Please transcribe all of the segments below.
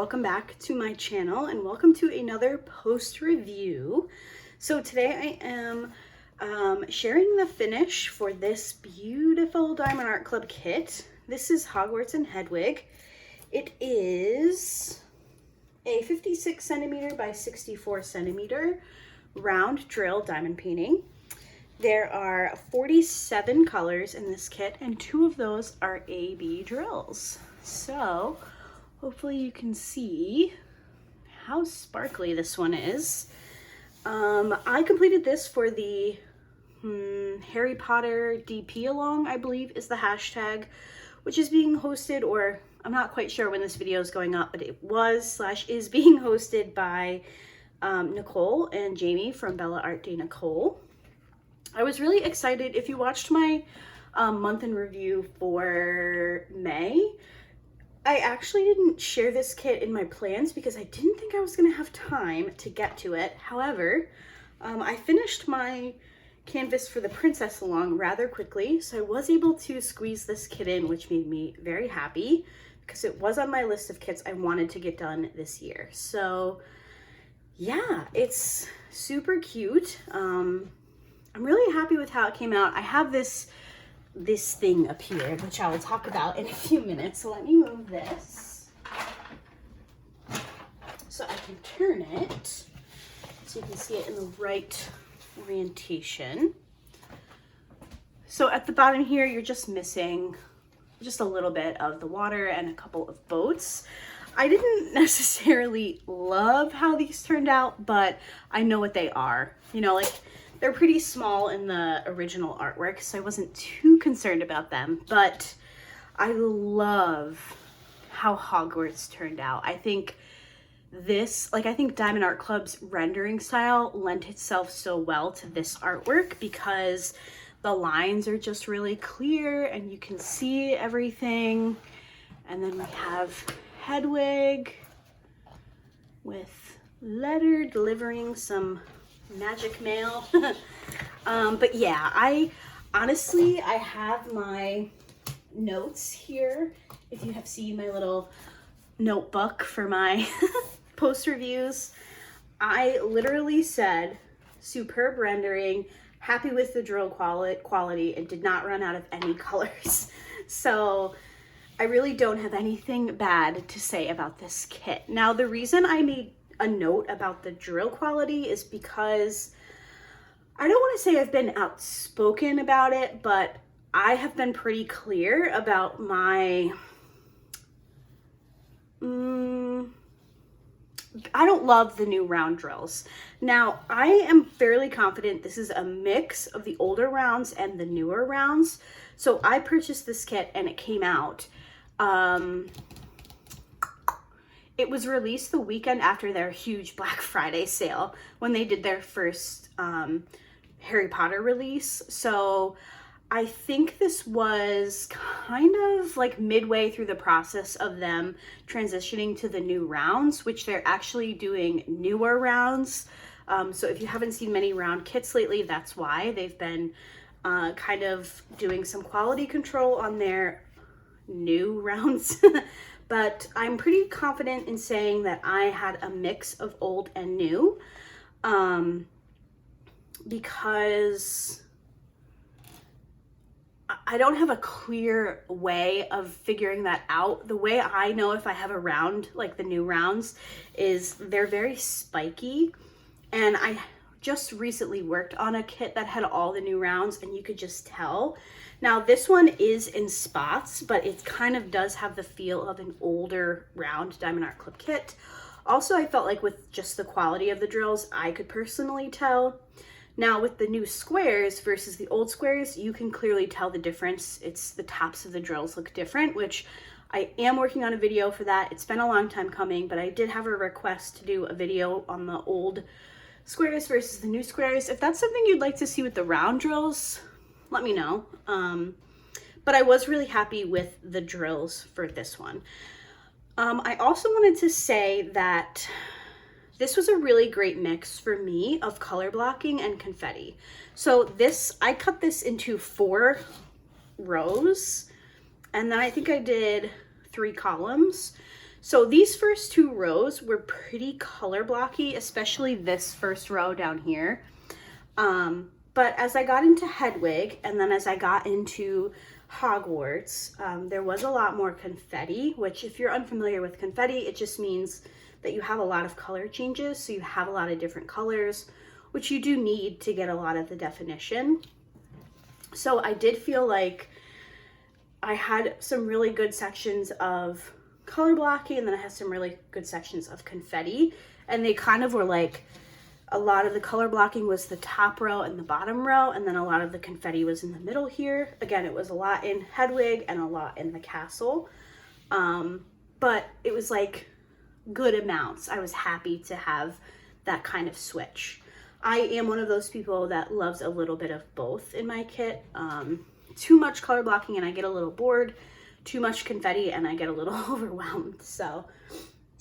welcome back to my channel and welcome to another post review. So today I am sharing the finish for this beautiful Diamond Art Club kit. This is Hogwarts and Hedwig. It is a 56 centimeter by 64 centimeter round drill diamond painting. There are 47 colors in this kit and 2 of those are AB drills. So hopefully you can see how sparkly this one is. I completed this for the Harry Potter DP along, I believe is the hashtag, which is being hosted, or I'm not quite sure when this video is going up, but it was/is being hosted by Nicole and Jamie from Bella Art Day Nicole. I was really excited. If you watched my month in review for May, I actually didn't share this kit in my plans because I didn't think I was going to have time to get to it. However, I finished my canvas for the Princess along rather quickly, so I was able to squeeze this kit in, which made me very happy because it was on my list of kits I wanted to get done this year. So yeah, it's super cute. I'm really happy with how it came out. I have this thing appeared, which I will talk about in a few minutes. So let me move this so I can turn it so you can see it in the right orientation. So at the bottom here, you're just missing just a little bit of the water and a couple of boats. I didn't necessarily love how these turned out, but I know what they are. You know, like, they're pretty small in the original artwork, so I wasn't too concerned about them, but I love how Hogwarts turned out. I think I think Diamond Art Club's rendering style lent itself so well to this artwork because the lines are just really clear and you can see everything. And then we have Hedwig with letter delivering some magic mail. But yeah, I have my notes here. If you have seen my little notebook for my post reviews, I literally said superb rendering, happy with the drill quality, and did not run out of any colors. So I really don't have anything bad to say about this kit. Now, the reason I made a note about the drill quality is because I don't want to say I've been outspoken about it, but I have been pretty clear about my I don't love the new round drills. Now, I am fairly confident this is a mix of the older rounds and the newer rounds. So I purchased this kit and it came out. It was released the weekend after their huge Black Friday sale when they did their first Harry Potter release. So I think this was kind of like midway through the process of them transitioning to the new rounds, which they're actually doing newer rounds. So if you haven't seen many round kits lately, that's why. They've been kind of doing some quality control on their new rounds. But I'm pretty confident in saying that I had a mix of old and new, because I don't have a clear way of figuring that out. The way I know if I have a round, like the new rounds, is they're very spiky. And I just recently worked on a kit that had all the new rounds and you could just tell. Now this one is in spots, but it kind of does have the feel of an older round Diamond Art Club kit. Also, I felt like with just the quality of the drills, I could personally tell. Now with the new squares versus the old squares, you can clearly tell the difference. It's the tops of the drills look different, which I am working on a video for that. It's been a long time coming, but I did have a request to do a video on the old squares versus the new squares. If that's something you'd like to see with the round drills, let me know. But I was really happy with the drills for this one. I also wanted to say that this was a really great mix for me of color blocking and confetti. So I cut this into 4 rows, and then I think I did 3 columns. So these first 2 rows were pretty color blocky, especially this first row down here. But as I got into Hedwig and then as I got into Hogwarts, there was a lot more confetti, which if you're unfamiliar with confetti, it just means that you have a lot of color changes. So you have a lot of different colors, which you do need to get a lot of the definition. So I did feel like I had some really good sections of color blocking, and then I had some really good sections of confetti, and they kind of were like, a lot of the color blocking was the top row and the bottom row, and then a lot of the confetti was in the middle here. Again, it was a lot in Hedwig and a lot in the castle, but it was like good amounts. I was happy to have that kind of switch. I am one of those people that loves a little bit of both in my kit. Too much color blocking and I get a little bored. Too much confetti and I get a little overwhelmed. So,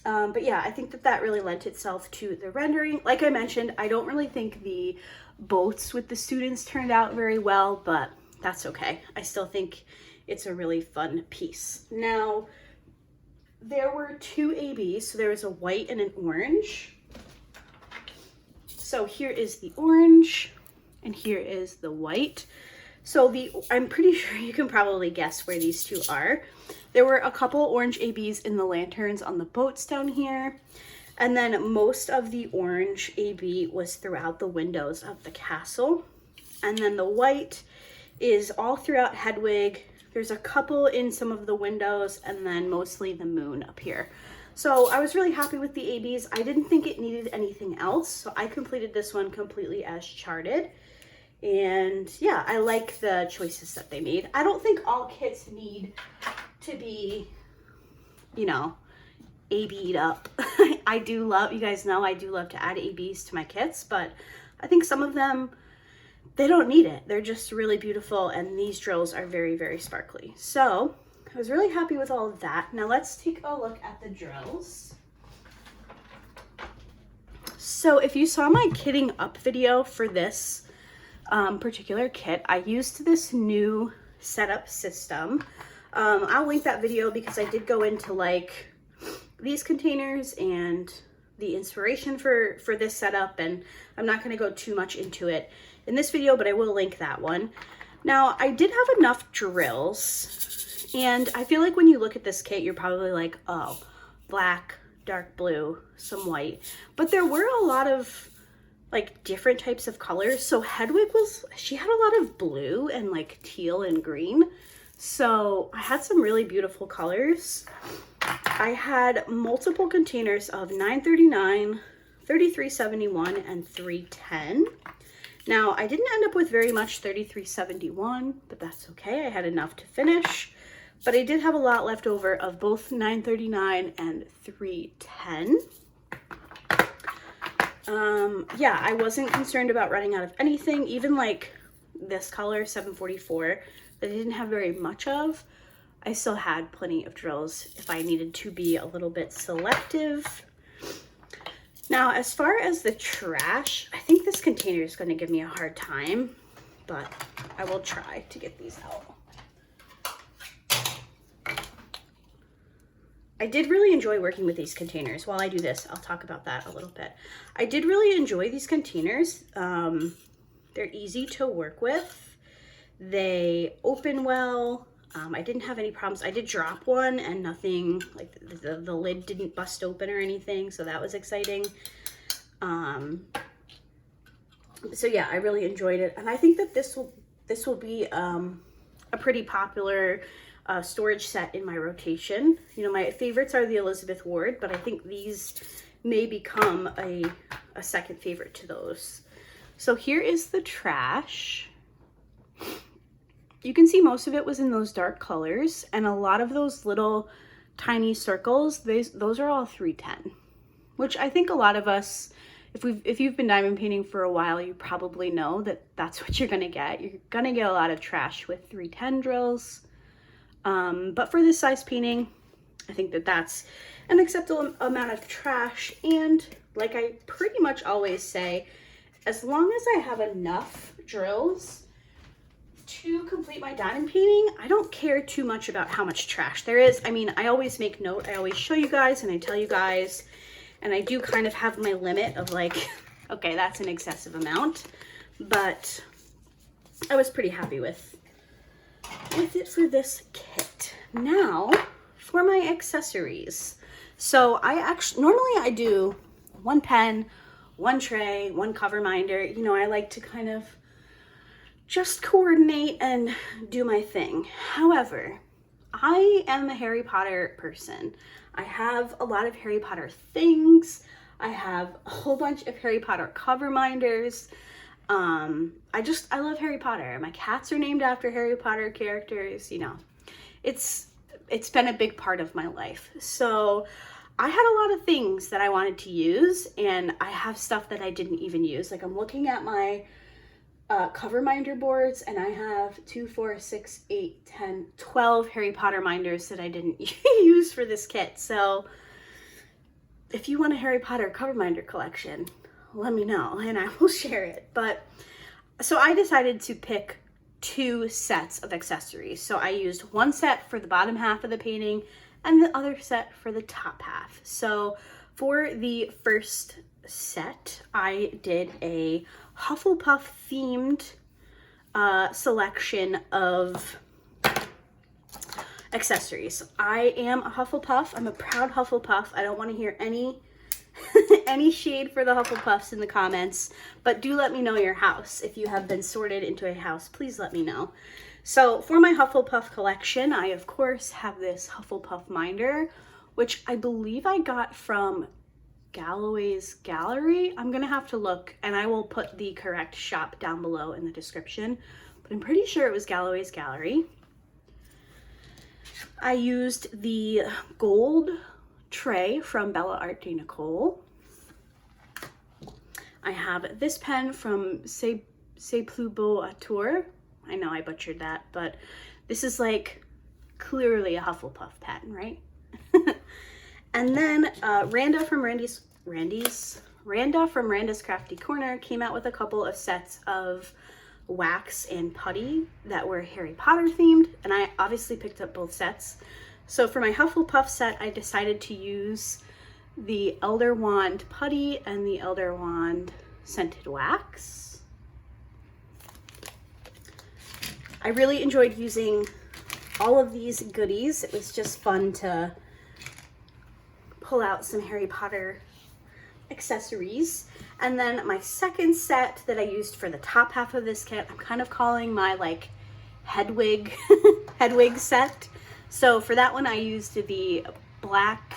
but yeah, I think that that really lent itself to the rendering. Like I mentioned, I don't really think the boats with the students turned out very well, but that's okay. I still think it's a really fun piece. Now, there were 2 ABs, so there was a white and an orange. So here is the orange and here is the white. So I'm pretty sure you can probably guess where these 2 are. There were a couple orange ABs in the lanterns on the boats down here. And then most of the orange AB was throughout the windows of the castle. And then the white is all throughout Hedwig. There's a couple in some of the windows and then mostly the moon up here. So I was really happy with the ABs. I didn't think it needed anything else. So I completed this one completely as charted. And yeah, I like the choices that they made. I don't think all kits need to be, you know, AB'd up. I do love, you guys know I do love to add ABs to my kits, but I think some of them, they don't need it. They're just really beautiful, and these drills are very, very sparkly. So I was really happy with all of that. Now let's take a look at the drills. So if you saw my kitting up video for this particular kit, I used this new setup system. I'll link that video because I did go into like these containers and the inspiration for this setup, and I'm not going to go too much into it in this video, but I will link that one. Now, I did have enough drills, and I feel like when you look at this kit, you're probably like, oh, black, dark blue, some white, but there were a lot of like different types of colors. So Hedwig she had a lot of blue and like teal and green. So I had some really beautiful colors. I had multiple containers of 939, 3371, and 310. Now I didn't end up with very much 3371, but that's okay. I had enough to finish, but I did have a lot left over of both 939 and 310. Yeah, I wasn't concerned about running out of anything. Even like this color, 744, that I didn't have very much of, I still had plenty of drills if I needed to be a little bit selective. Now, as far as the trash, I think this container is going to give me a hard time, but I will try to get these out. I did really enjoy working with these containers. While I do this, I'll talk about that a little bit. I did really enjoy these containers. They're easy to work with. They open well. I didn't have any problems. I did drop one and nothing, like the lid didn't bust open or anything, so that was exciting. So yeah, I really enjoyed it. And I think that this will be a pretty popular storage set in my rotation. You know, my favorites are the Elizabeth Ward, but I think these may become a second favorite to those. So here is the trash. You can see most of it was in those dark colors, and a lot of those little tiny circles, those are all 310, which I think a lot of us, if you've been diamond painting for a while, you probably know that that's what you're gonna get. You're gonna get a lot of trash with 310 drills. But for this size painting, I think that that's an acceptable amount of trash. And like I pretty much always say, as long as I have enough drills to complete my diamond painting, I don't care too much about how much trash there is. I mean, I always make note, I always show you guys and I tell you guys, and I do kind of have my limit of like, okay, that's an excessive amount, but I was pretty happy with it for this kit. Now, for my accessories. So normally I do one pen, one tray, one cover minder. You know, I like to kind of just coordinate and do my thing. However, I am a Harry Potter person. I have a lot of Harry Potter things. I have a whole bunch of Harry Potter cover minders. I love Harry Potter. My cats are named after Harry Potter characters, you know. It's been a big part of my life. So I had a lot of things that I wanted to use, and I have stuff that I didn't even use. Like, I'm looking at my cover minder boards, and I have 2, 4, 6, 8, 10, 12 Harry Potter minders that I didn't use for this kit. So if you want a Harry Potter cover minder collection, let me know and I will share it. But so I decided to pick 2 sets of accessories. So I used one set for the bottom half of the painting and the other set for the top half. So for the first set, I did a Hufflepuff themed selection of accessories. I am a Hufflepuff. I'm a proud Hufflepuff. I don't want to hear any shade for the Hufflepuffs in the comments, but do let me know your house. If you have been sorted into a house, please let me know. So for my Hufflepuff collection, I of course have this Hufflepuff minder, which I believe I got from Galloway's Gallery. I'm gonna have to look, and I will put the correct shop down below in the description, but I'm pretty sure it was Galloway's Gallery. I used the gold tray from Bella Art de Nicole. I have this pen from C'est Plus Beau à Tour. I know I butchered that, but this is like clearly a Hufflepuff pen, right? And then Randa from Randa's Crafty Corner came out with a couple of sets of wax and putty that were Harry Potter themed, and I obviously picked up both sets. So for my Hufflepuff set, I decided to use the Elder Wand putty and the Elder Wand scented wax. I really enjoyed using all of these goodies. It was just fun to pull out some Harry Potter accessories. And then my second set that I used for the top half of this kit, I'm kind of calling my like Hedwig Hedwig set. So for that one, I used the black,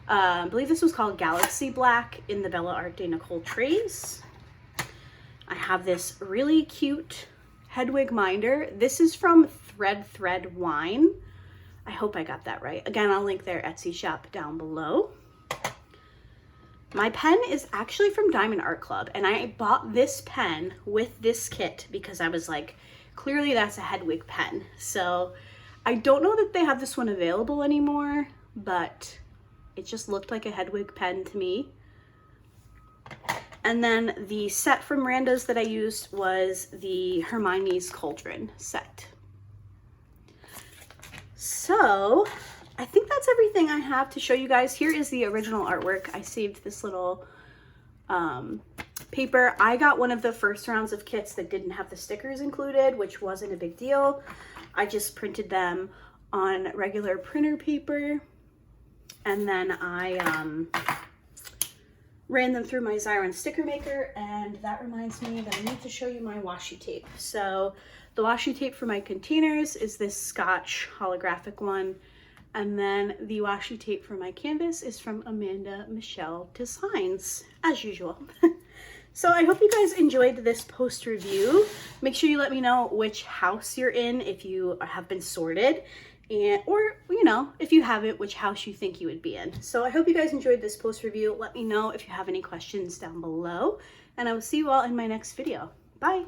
I believe this was called Galaxy Black in the Bella Art de Nicole trays. I have this really cute Hedwig minder. This is from Thread Wine. I hope I got that right. Again, I'll link their Etsy shop down below. My pen is actually from Diamond Art Club, and I bought this pen with this kit because I was like, clearly that's a Hedwig pen. So I don't know that they have this one available anymore, but it just looked like a Hedwig pen to me. And then the set from Randa's that I used was the Hermione's Cauldron set. So I think that's everything I have to show you guys. Here is the original artwork. I saved this little paper. I got one of the first rounds of kits that didn't have the stickers included, which wasn't a big deal. I just printed them on regular printer paper, and then I ran them through my Xyron sticker maker. And that reminds me that I need to show you my washi tape. So the washi tape for my containers is this Scotch holographic one, and then the washi tape for my canvas is from Amanda Michelle Designs, as usual. So I hope you guys enjoyed this post review. Make sure you let me know which house you're in if you have been sorted, and or you know, if you haven't, which house you think you would be in. So I hope you guys enjoyed this post review. Let me know if you have any questions down below, and I will see you all in my next video. Bye.